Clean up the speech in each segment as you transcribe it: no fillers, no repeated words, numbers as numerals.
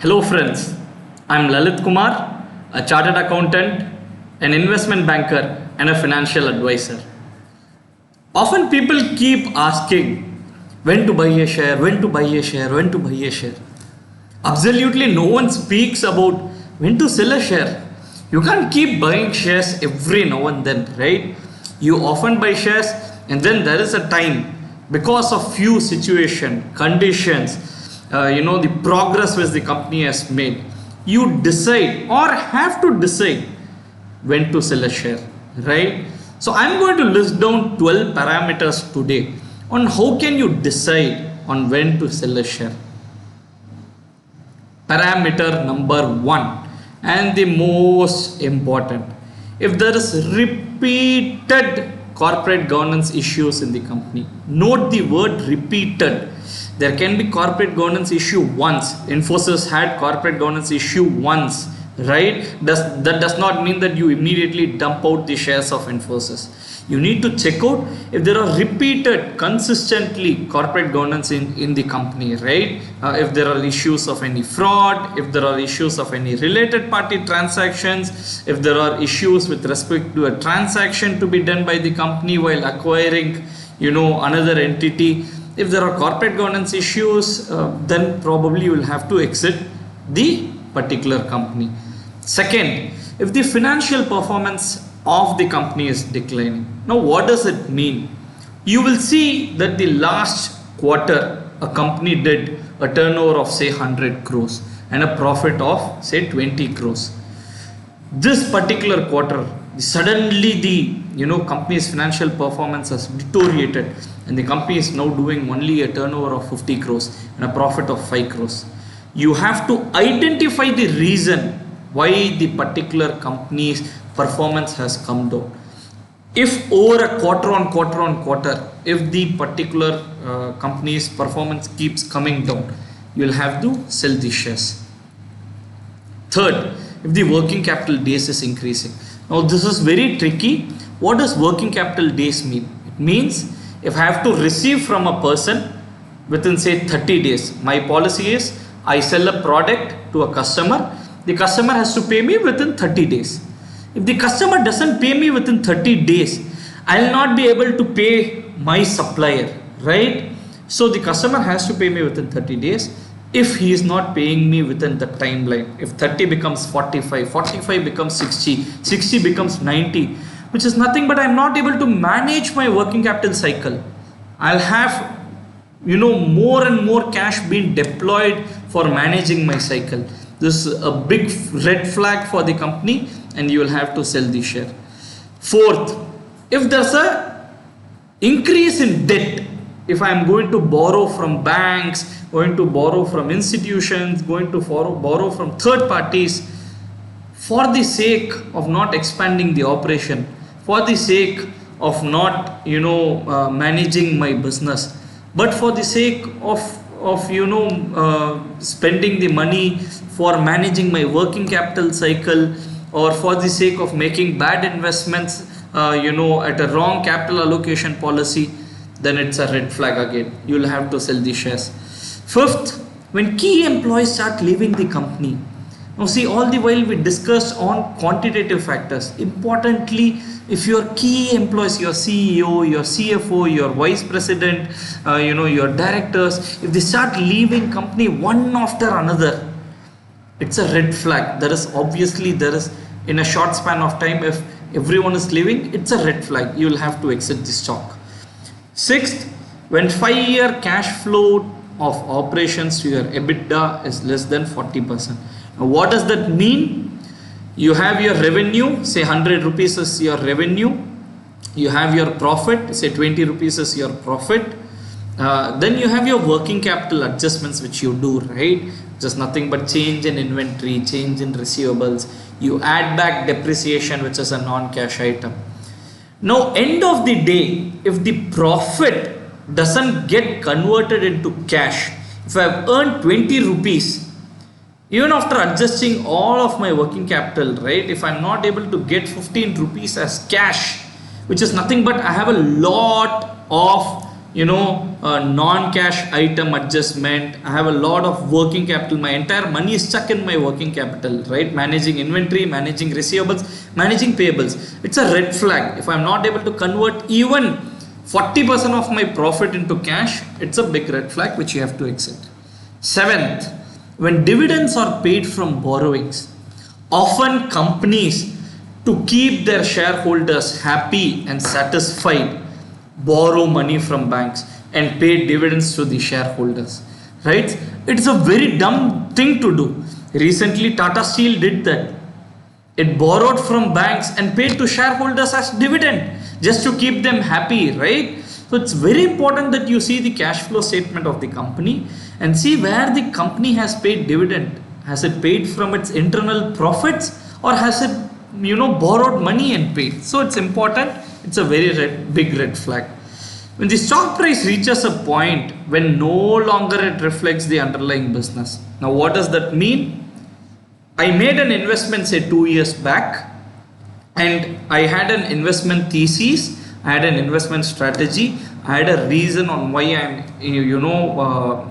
Hello friends, I'm Lalit Kumar, a chartered accountant, an investment banker and a financial advisor. Often people keep asking when to buy a share, when to buy a share, when to buy a share. Absolutely no one speaks about when to sell a share. You can't keep buying shares every now and then, right? You often buy shares and then there is a time because of few situation, conditions, the progress which the company has made. You decide or have to decide when to sell a share, right? So I'm going to list down 12 parameters today on how can you decide on when to sell a share. Parameter number 1 and the most important, if there is repeated corporate governance issues in the company. Note the word repeated. There can be corporate governance issue once. Infosys had corporate governance issue once, right? That does not mean that you immediately dump out the shares of Infosys. You need to check out if there are repeated consistently corporate governance in the company, right? If there are issues of any fraud, if there are issues of any related party transactions, if there are issues with respect to a transaction to be done by the company while acquiring, another entity. If there are corporate governance issues, then probably you will have to exit the particular company. Second, if the financial performance of the company is declining. Now what does it mean? You will see that the last quarter a company did a turnover of say 100 crores and a profit of say 20 crores. This particular quarter suddenly the company's financial performance has deteriorated and the company is now doing only a turnover of 50 crores and a profit of 5 crores. You have to identify the reason why the particular company's performance has come down. If over a quarter on quarter, if the particular company's performance keeps coming down, you will have to sell the shares. Third, if the working capital days is increasing. Now this is very tricky. What does working capital days mean? It means if I have to receive from a person within say 30 days, my policy is I sell a product to a customer, the customer has to pay me within 30 days. If the customer doesn't pay me within 30 days, I'll not be able to pay my supplier, right? So the customer has to pay me within 30 days. If he is not paying me within the timeline, if 30 becomes 45, 45 becomes 60, 60 becomes 90, which is nothing but I'm not able to manage my working capital cycle. I'll have more and more cash being deployed for managing my cycle. This is a big red flag for the company and you will have to sell the share. Fourth, if there's a increase in debt, if I am going to borrow from banks, going to borrow from institutions, going to borrow from third parties for the sake of not expanding the operation, for the sake of not managing my business, but for the sake of spending the money for managing my working capital cycle, or for the sake of making bad investments at a wrong capital allocation policy, then it's a red flag again. You'll have to sell the shares. Fifth, when key employees start leaving the company. Now see, all the while we discussed on quantitative factors. Importantly, if your key employees, your CEO, your CFO, your vice president, your directors, if they start leaving company one after another, it's a red flag. There is in a short span of time, if everyone is leaving, it's a red flag. You will have to exit the stock. Sixth, when 5-year cash flow of operations to your Ebitda is less than 40%. Now what does that mean? You have your revenue, say 100 rupees is your revenue. You have your profit, say 20 rupees is your profit. Then you have your working capital adjustments which you do, right? Just nothing but change in inventory, change in receivables. You add back depreciation, which is a non-cash item. Now, end of the day, if the profit doesn't get converted into cash, if I have earned 20 rupees, even after adjusting all of my working capital, right? If I'm not able to get 15 rupees as cash, which is nothing but I have a lot of non-cash item adjustment. I have a lot of working capital. My entire money is stuck in my working capital, right? Managing inventory, managing receivables, managing payables. It's a red flag. If I'm not able to convert even 40% of my profit into cash, it's a big red flag which you have to exit. Seventh, when dividends are paid from borrowings, often companies, to keep their shareholders happy and satisfied, borrow money from banks and pay dividends to the shareholders, right? It's a very dumb thing to do. Recently Tata Steel did that. It borrowed from banks and paid to shareholders as dividend just to keep them happy, right? So it's very important that you see the cash flow statement of the company and see where the company has paid dividend. Has it paid from its internal profits, or has it borrowed money and paid? So it's important. It's a very big red flag. When the stock price reaches a point when no longer it reflects the underlying business. Now what does that mean? I made an investment say 2 years back, and I had an investment thesis, I had an investment strategy, I had a reason on why I'm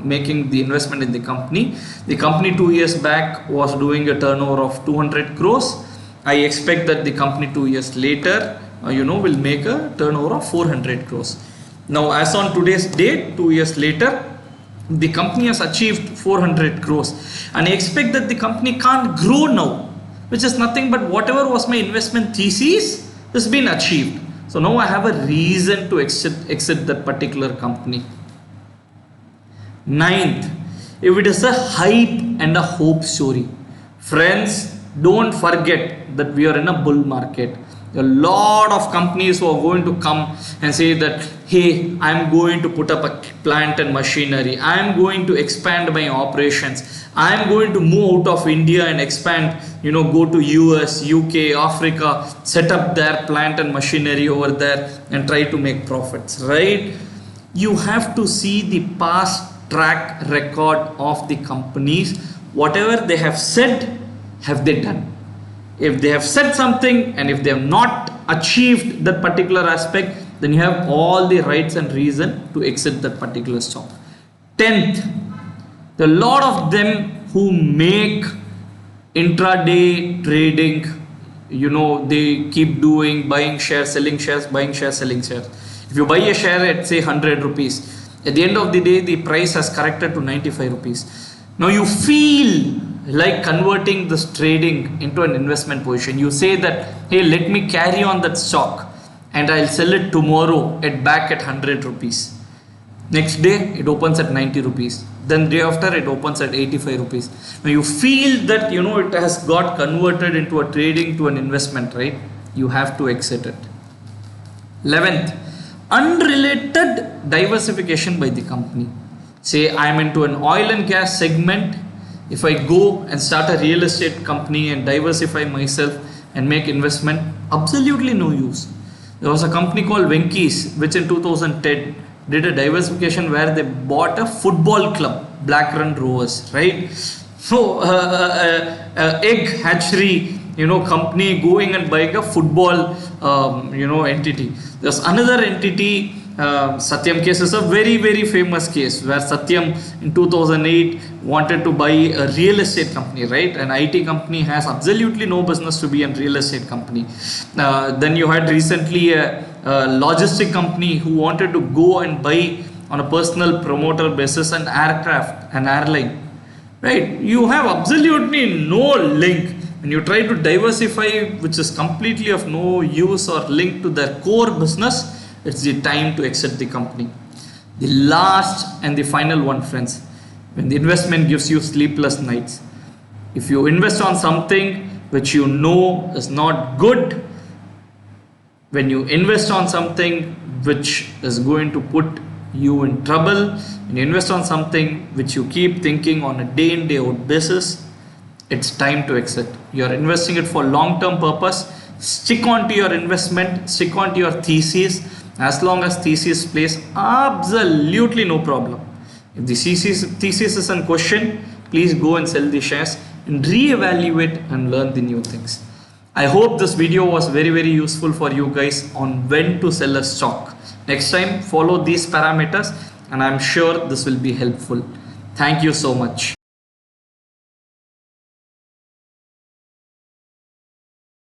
making the investment in the company. The company 2 years back was doing a turnover of 200 crores. I expect that the company 2 years later will make a turnover of 400 crores. Now as on today's date, 2 years later, the company has achieved 400 crores, and I expect that the company can't grow now, which is nothing but whatever was my investment thesis has been achieved. So now I have a reason to exit that particular company. Ninth, if it is a hype and a hope story, friends, don't forget that we are in a bull market. A lot of companies who are going to come and say that, hey, I'm going to put up a plant and machinery, I'm going to expand my operations, I'm going to move out of India and expand, go to US, UK, Africa, set up their plant and machinery over there and try to make profits, right? You have to see the past track record of the companies. Whatever they have said, have they done? If they have said something and if they have not achieved that particular aspect, then you have all the rights and reason to exit that particular stock. 10th, a lot of them who make intraday trading, they keep doing buying shares, selling shares, buying shares, selling shares. If you buy a share at say 100 rupees, at the end of the day, the price has corrected to 95 rupees. Now you feel like converting this trading into an investment position. You say that, hey, let me carry on that stock and I'll sell it tomorrow back at 100 rupees. Next day it opens at 90 rupees. Then day after it opens at 85 rupees. Now you feel that it has got converted into a trading to an investment, right? You have to exit it. 11th, unrelated diversification by the company. Say I'm into an oil and gas segment. If I go and start a real estate company and diversify myself and make investment, absolutely no use. There was a company called Venky's which in 2010 did a diversification where they bought a football club, Blackburn Rovers, right? So egg hatchery, company going and buying a football, entity. There's another entity. Satyam case is a very, very famous case where Satyam in 2008 wanted to buy a real estate company, right? An IT company has absolutely no business to be a real estate company. Then you had recently a logistic company who wanted to go and buy on a personal promoter basis an aircraft, an airline, right? You have absolutely no link. When you try to diversify, which is completely of no use or link to their core business, it's the time to exit the company. The last and the final one, friends, when the investment gives you sleepless nights. If you invest on something which you know is not good, when you invest on something which is going to put you in trouble, when you invest on something which you keep thinking on a day in, day out basis, it's time to exit. You're investing it for long-term purpose. Stick on to your investment, stick on to your thesis. As long as thesis plays, absolutely no problem. If the thesis is in question, please go and sell the shares and re-evaluate and learn the new things. I hope this video was very, very useful for you guys on when to sell a stock. Next time, follow these parameters, and I'm sure this will be helpful. Thank you so much.